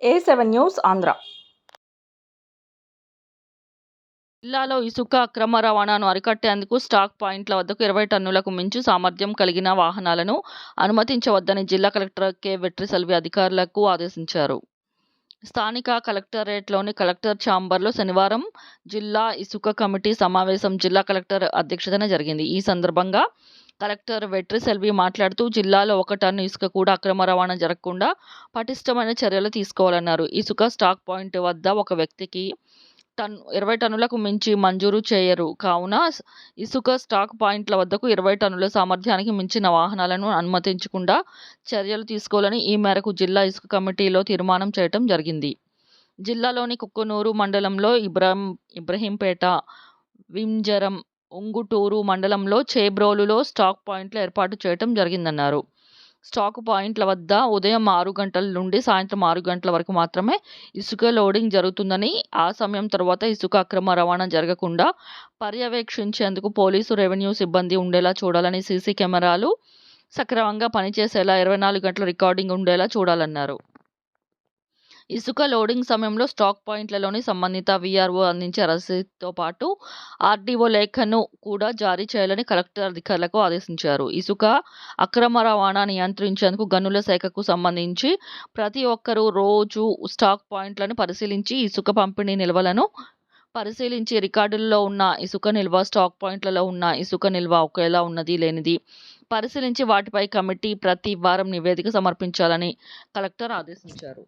A7 news Andhra. జిల్లాలో ఇసుక అక్రమ రవాణాను అరికట్టేందుకు స్టాక్ పాయింట్ల వద్దకు 20 టన్నులకు మించి సామర్థ్యం కలిగిన వాహనాలను అనుమతించవద్దని జిల్లా కలెక్టర్ కె. వెట్రిసెల్వి అధికారులకు ఆదేశించారు. స్థానిక కలెక్టరేట్లోని కలెక్టర్ ఛాంబర్లో శనివారం జిల్లా ఇసుక కమిటీ సమావేశం జిల్లా కలెక్టర్ అధ్యక్షతన జరిగింది. ఈ సందర్భంగా కలెక్టర్ వెట్రిసెల్వి మాట్లాడుతూ, జిల్లాలో 1 టన్ను ఇసుక కూడా అక్రమ రవాణా జరగకుండా పటిష్టమైన చర్యలు తీసుకోవాలన్నారు. ఇసుక స్టాక్ పాయింట్ వద్ద ఒక వ్యక్తికి 20 టన్నులకు మించి మంజూరు చేయరు. కావున ఇసుక స్టాక్ పాయింట్ల వద్దకు 20 టన్నుల సామర్థ్యానికి మించిన వాహనాలను అనుమతించకుండా చర్యలు తీసుకోవాలని ఈ మేరకు జిల్లా ఇసుక కమిటీలో తీర్మానం చేయడం జరిగింది. జిల్లాలోని కుక్కునూరు మండలంలో ఇబ్రహీంపేట, వింజరం, ఉంగుటూరు మండలంలో చేబ్రోలులో స్టాక్ పాయింట్లు ఏర్పాటు చేయడం జరిగిందన్నారు. స్టాకు పాయింట్ల వద్ద ఉదయం 6 గంటల నుండి సాయంత్రం 6 గంటల వరకు మాత్రమే ఇసుక లోడింగ్ జరుగుతుందని, ఆ సమయం తర్వాత ఇసుక అక్రమ రవాణా జరగకుండా పర్యవేక్షించేందుకు పోలీసు, రెవెన్యూ సిబ్బంది ఉండేలా చూడాలని, సీసీ కెమెరాలు సక్రమంగా పనిచేసేలా 24 గంటల రికార్డింగ్ ఉండేలా చూడాలన్నారు. ఇసుక లోడింగ్ సమయంలో స్టాక్ పాయింట్లలోని సంబంధిత వీఆర్ఓ అందించే రసీదుతో పాటు ఆర్డీఓ లేఖను కూడా జారీ చేయాలని కలెక్టర్ అధికారులకు ఆదేశించారు. ఇసుక అక్రమ రవాణా నియంత్రించేందుకు గనుల శాఖకు సంబంధించి ప్రతి ఒక్కరూ రోజు స్టాక్ పాయింట్లను పరిశీలించి ఇసుక పంపిణీ నిల్వలను పరిశీలించి రికార్డుల్లో ఉన్న ఇసుక నిల్వ, స్టాక్ పాయింట్లలో ఉన్న ఇసుక నిల్వ ఒకేలా ఉన్నది లేనిది పరిశీలించి వాటిపై కమిటీ ప్రతి వారం నివేదిక సమర్పించాలని కలెక్టర్ ఆదేశించారు.